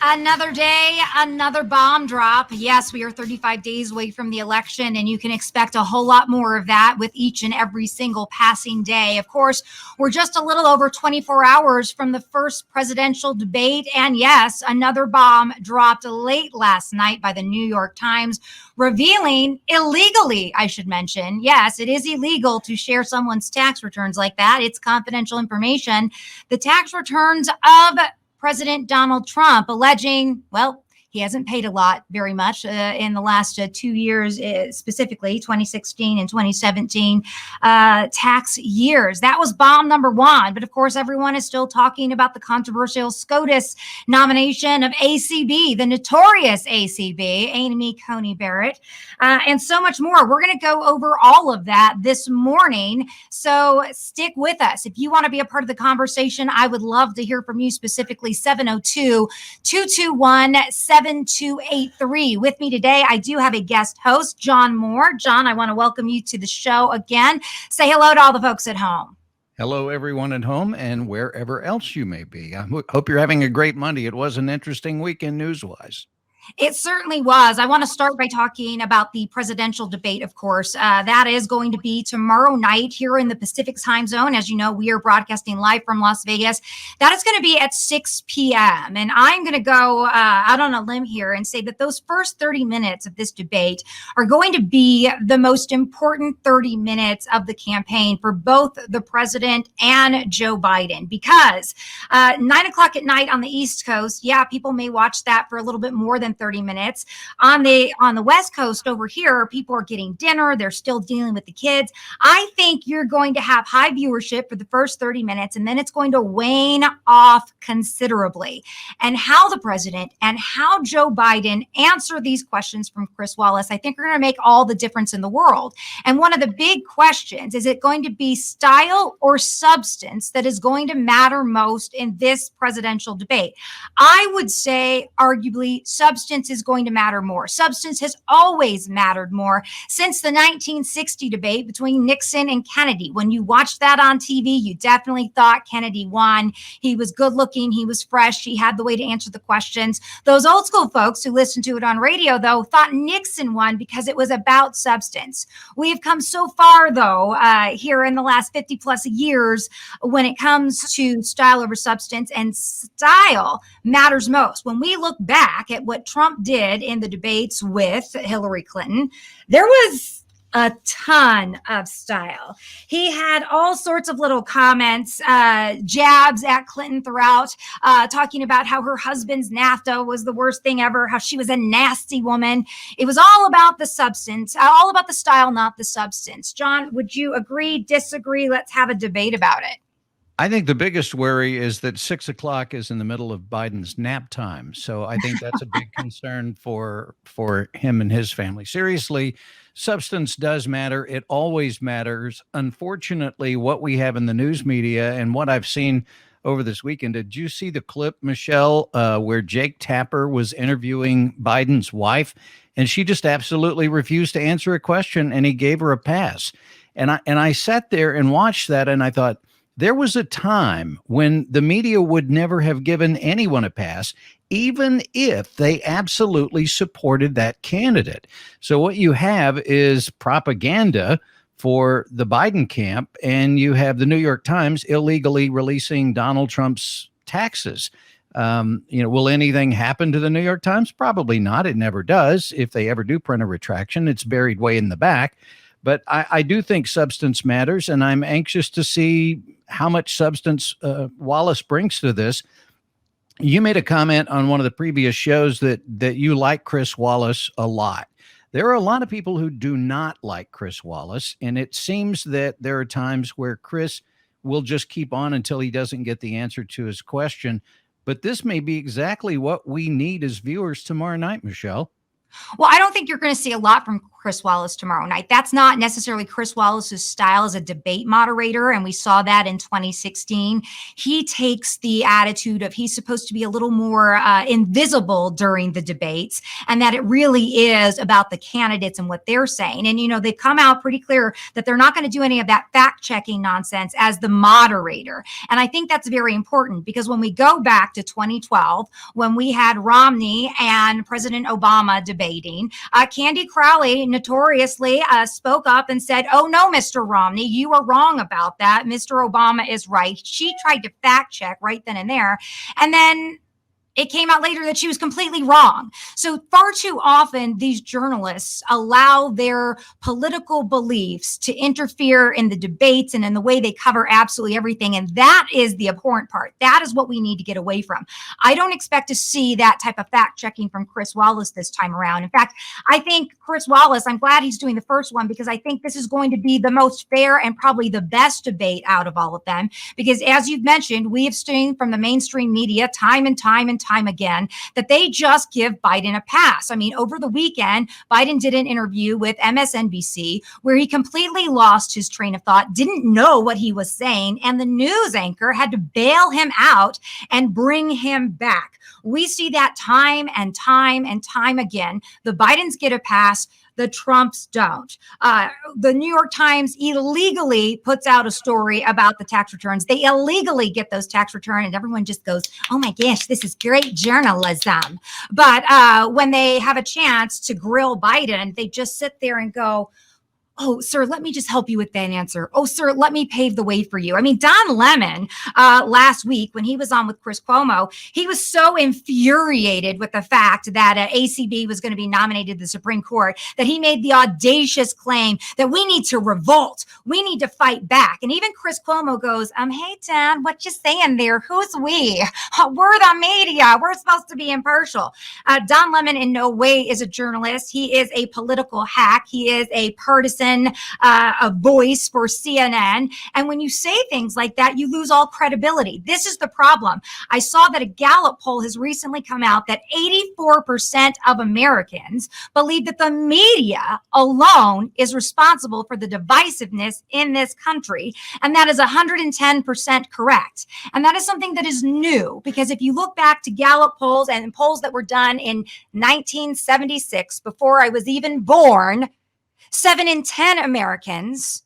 Another day, another bomb drop. Yes, we are 35 days away from the election, and you can expect a whole lot more of that with each and every single passing day. Of course, we're just a little over 24 hours from the first presidential debate. And yes, another bomb dropped late last night by the New York Times, revealing illegally, I should mention. Yes, it is illegal to share someone's tax returns like that. It's confidential information. The tax returns of President Donald Trump, alleging, well, he hasn't paid a lot, very much in the last 2 years, specifically 2016 and 2017 tax years. That was bomb number one. But of course, everyone is still talking about the controversial SCOTUS nomination of ACB, the notorious ACB, Amy Coney Barrett, and so much more. We're going to go over all of that this morning. So stick with us. If you want to be a part of the conversation, I would love to hear from you, specifically 702-221-7283. With me today, I do have a guest host, John Moore. John, I want to welcome you to the show again. Say hello to all the folks at home. Hello, everyone at home and wherever else you may be. I hope you're having a great Monday. It was an interesting weekend news-wise. It certainly was. I want to start by talking about the presidential debate, of course. That is going to be tomorrow night here in the Pacific time zone. As you know, we are broadcasting live from Las Vegas. That is going to be at 6 p.m. And I'm going to go out on a limb here and say that those first 30 minutes of this debate are going to be the most important 30 minutes of the campaign for both the president and Joe Biden, because 9 o'clock at night on the East Coast, yeah, people may watch that for a little bit more than 30 minutes. On the West Coast over here, people are getting dinner. They're still dealing with the kids. I think you're going to have high viewership for the first 30 minutes, and then it's going to wane off considerably. And how the president and how Joe Biden answer these questions from Chris Wallace, I think are going to make all the difference in the world. And one of the big questions, is it going to be style or substance that is going to matter most in this presidential debate? I would say arguably substance is going to matter more. Substance has always mattered more since the 1960 debate between Nixon and Kennedy. When you watched that on TV, you definitely thought Kennedy won. He was good looking. He was fresh. He had the way to answer the questions. Those old school folks who listened to it on radio, though, thought Nixon won because it was about substance. We have come so far, though, here in the last 50 plus years when it comes to style over substance, and style matters most. When we look back at what Trump did in the debates with Hillary Clinton, there was a ton of style. He had all sorts of little comments, jabs at Clinton throughout, talking about how her husband's NAFTA was the worst thing ever, how she was a nasty woman. It was all about the substance, all about the style, not the substance. John, would you agree, disagree? Let's have a debate about it. I think the biggest worry is that 6 o'clock is in the middle of Biden's nap time. So I think that's a big concern for him and his family. Seriously, substance does matter. It always matters. Unfortunately, what we have in the news media and what I've seen over this weekend, did you see the clip, Michelle, where Jake Tapper was interviewing Biden's wife, and she just absolutely refused to answer a question, and he gave her a pass. And I sat there and watched that, and I thought, there was a time when the media would never have given anyone a pass, even if they absolutely supported that candidate. So what you have is propaganda for the Biden camp, and you have the New York Times illegally releasing Donald Trump's taxes. Will anything happen to the New York Times? Probably not. It never does. If they ever do print a retraction, it's buried way in the back. But I do think substance matters, and I'm anxious to see how much substance Wallace brings to this. You made a comment on one of the previous shows that you like Chris Wallace a lot. There are a lot of people who do not like Chris Wallace, and it seems that there are times where Chris will just keep on until he doesn't get the answer to his question. But this may be exactly what we need as viewers tomorrow night, Michelle. Well, I don't think you're going to see a lot from Chris Wallace tomorrow night. That's not necessarily Chris Wallace's style as a debate moderator, and we saw that in 2016. He takes the attitude of he's supposed to be a little more invisible during the debates, and that it really is about the candidates and what they're saying. And, they've come out pretty clear that they're not going to do any of that fact-checking nonsense as the moderator. And I think that's very important, because when we go back to 2012, when we had Romney and President Obama debating, Candy Crowley notoriously spoke up and said, "Oh no, Mr. Romney, you are wrong about that. Mr. Obama is right." She tried to fact check right then and there. And then it came out later that she was completely wrong. So far too often, these journalists allow their political beliefs to interfere in the debates and in the way they cover absolutely everything. And that is the abhorrent part. That is what we need to get away from. I don't expect to see that type of fact checking from Chris Wallace this time around. In fact, I think Chris Wallace, I'm glad he's doing the first one, because I think this is going to be the most fair and probably the best debate out of all of them. Because as you've mentioned, we have seen from the mainstream media time and time again that they just give Biden a pass. I mean, over the weekend, Biden did an interview with MSNBC where he completely lost his train of thought, didn't know what he was saying, and the news anchor had to bail him out and bring him back. We see that time and time again. The Bidens get a pass. The Trumps don't. The New York Times illegally puts out a story about the tax returns. They illegally get those tax returns, and everyone just goes, "Oh my gosh, this is great journalism." But when they have a chance to grill Biden, they just sit there and go, "Oh, sir, let me just help you with that answer. Oh, sir, let me pave the way for you." I mean, Don Lemon last week, when he was on with Chris Cuomo, he was so infuriated with the fact that ACB was going to be nominated to the Supreme Court that he made the audacious claim that we need to revolt. We need to fight back. And even Chris Cuomo goes, "Hey, Dan, what you saying there? Who's we? We're the media. We're supposed to be impartial." Don Lemon in no way is a journalist. He is a political hack. He is a partisan a voice for CNN. And when you say things like that, you lose all credibility. This is the problem. I saw that a Gallup poll has recently come out that 84% of Americans believe that the media alone is responsible for the divisiveness in this country. And that is 110% correct. And that is something that is new, because if you look back to Gallup polls and polls that were done in 1976, before I was even born, 7 in 10 Americans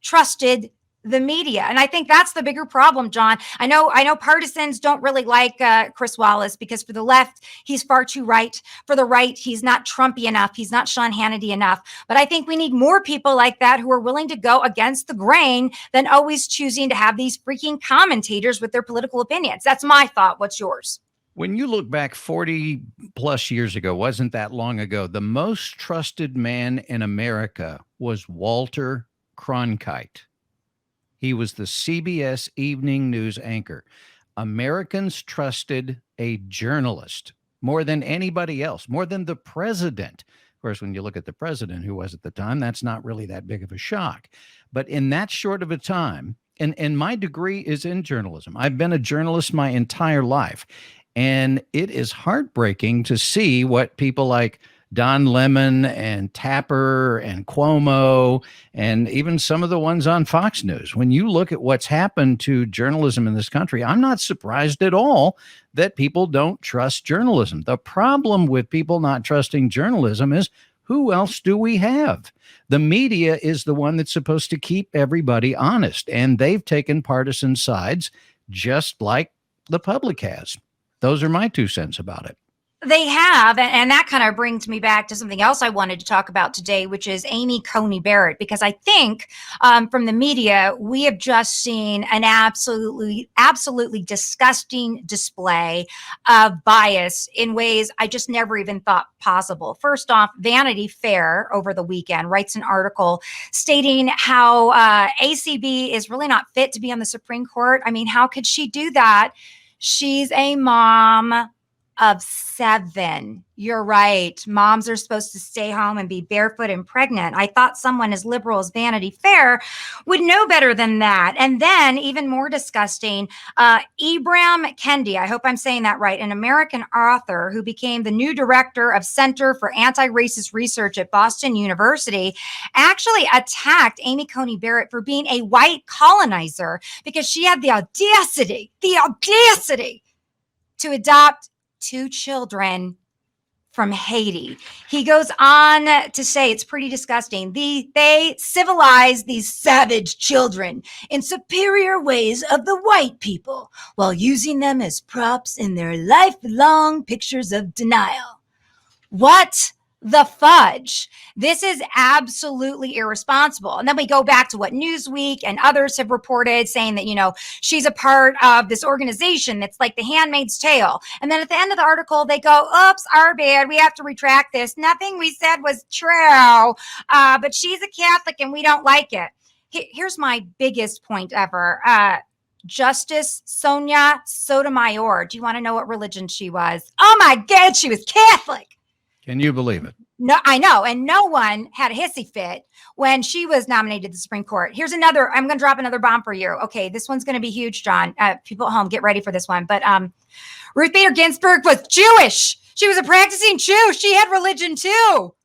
trusted the media. And I think that's the bigger problem, John. I know partisans don't really like Chris Wallace, because for the left, he's far too right. For the right, he's not Trumpy enough. He's not Sean Hannity enough. But I think we need more people like that who are willing to go against the grain than always choosing to have these freaking commentators with their political opinions. That's my thought. What's yours? When you look back 40 plus years ago, wasn't that long ago, the most trusted man in America was Walter Cronkite. He was the CBS evening news anchor. Americans trusted a journalist more than anybody else, more than the president. Of course, when you look at the president who was at the time, that's not really that big of a shock. But in that short of a time, and my degree is in journalism. I've been a journalist my entire life. And it is heartbreaking to see what people like Don Lemon and Tapper and Cuomo and even some of the ones on Fox News. When you look at what's happened to journalism in this country, I'm not surprised at all that people don't trust journalism. The problem with people not trusting journalism is, who else do we have? The media is the one that's supposed to keep everybody honest, and they've taken partisan sides just like the public has. Those are my 2 cents about it. They have, and that kind of brings me back to something else I wanted to talk about today, which is Amy Coney Barrett, because I think from the media, we have just seen an absolutely disgusting display of bias in ways I just never even thought possible. First off, Vanity Fair over the weekend writes an article stating how ACB is really not fit to be on the Supreme Court. I mean, how could she do that? She's a mom. of 7. You're right. Moms are supposed to stay home and be barefoot and pregnant. I thought someone as liberal as Vanity Fair would know better than that. And then, even more disgusting, Ibram Kendi, I hope I'm saying that right, an American author who became the new director of Center for Anti-Racist Research at Boston University, actually attacked Amy Coney Barrett for being a white colonizer because she had the audacity to adopt 2 children from Haiti. He goes on to say it's pretty disgusting. They civilize these savage children in superior ways of the white people while using them as props in their lifelong pictures of denial. What the fudge? This is absolutely irresponsible. And then we go back to what Newsweek and others have reported, saying that, she's a part of this organization that's like the Handmaid's Tale. And then at the end of the article, they go, oops, our bad. We have to retract this. Nothing we said was true. But she's a Catholic and we don't like it. Here's my biggest point ever. Justice Sonia Sotomayor. Do you want to know what religion she was? Oh my God, she was Catholic. Can you believe it? No, I know. And no one had a hissy fit when she was nominated to the Supreme Court. Here's another, I'm going to drop another bomb for you. Okay, this one's going to be huge, John. People at home, get ready for this one. But Ruth Bader Ginsburg was Jewish. She was a practicing Jew. She had religion too.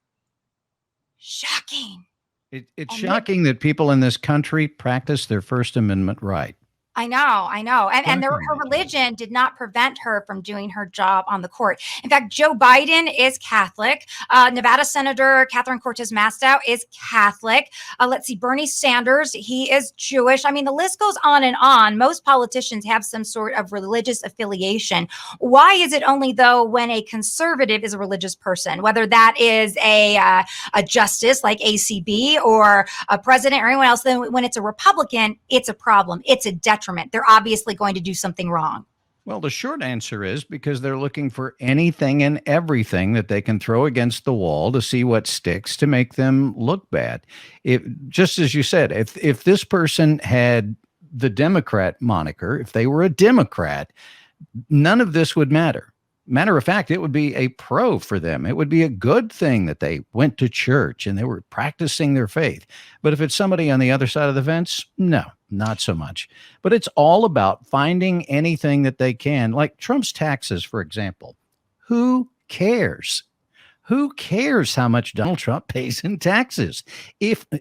Shocking. It's shocking that people in this country practice their First Amendment right. I know. And her religion did not prevent her from doing her job on the court. In fact, Joe Biden is Catholic. Nevada Senator Catherine Cortez Masto is Catholic. Let's see, Bernie Sanders, he is Jewish. I mean, the list goes on and on. Most politicians have some sort of religious affiliation. Why is it only, though, when a conservative is a religious person, whether that is a justice like ACB or a president or anyone else, then when it's a Republican, it's a problem. It's a detriment. They're obviously going to do something wrong. Well, the short answer is because they're looking for anything and everything that they can throw against the wall to see what sticks to make them look bad. Just as you said, if this person had the Democrat moniker, if they were a Democrat, none of this would matter. Matter of fact, it would be a pro for them. It would be a good thing that they went to church and they were practicing their faith. But if it's somebody on the other side of the fence, no, not so much. But it's all about finding anything that they can, like Trump's taxes, for example. Who cares? Who cares how much Donald Trump pays in taxes?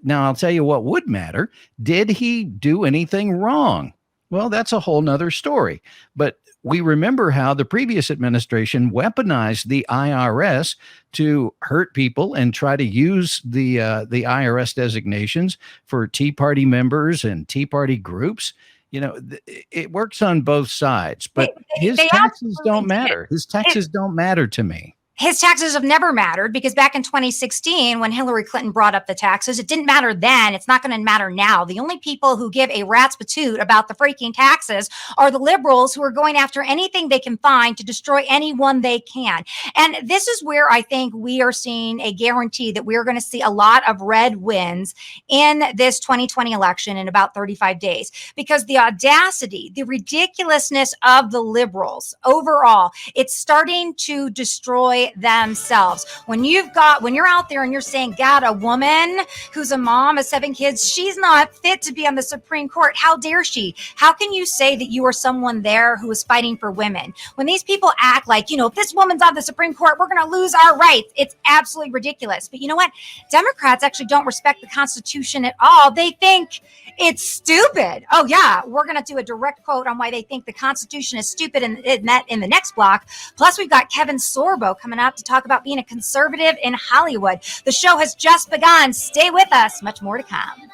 Now, I'll tell you what would matter. Did he do anything wrong? Well, that's a whole nother story. But we remember how the previous administration weaponized the IRS to hurt people and try to use the IRS designations for Tea Party members and Tea Party groups. It works on both sides, but his taxes don't matter. His taxes don't matter to me. His taxes have never mattered because back in 2016, when Hillary Clinton brought up the taxes, it didn't matter then. It's not going to matter now. The only people who give a rat's patoot about the freaking taxes are the liberals who are going after anything they can find to destroy anyone they can. And this is where I think we are seeing a guarantee that we're going to see a lot of red wins in this 2020 election in about 35 days, because the audacity, the ridiculousness of the liberals overall, it's starting to destroy themselves. When you're out there and you're saying, God, a woman who's a mom of 7 kids, she's not fit to be on the Supreme Court. How dare she? How can you say that you are someone there who is fighting for women? When these people act like, if this woman's on the Supreme Court, we're going to lose our rights. It's absolutely ridiculous. But you know what? Democrats actually don't respect the Constitution at all. They think it's stupid. Oh yeah, we're going to do a direct quote on why they think the Constitution is stupid in the next block. Plus, we've got Kevin Sorbo coming up to talk about being a conservative in Hollywood. The show has just begun. Stay with us. Much more to come.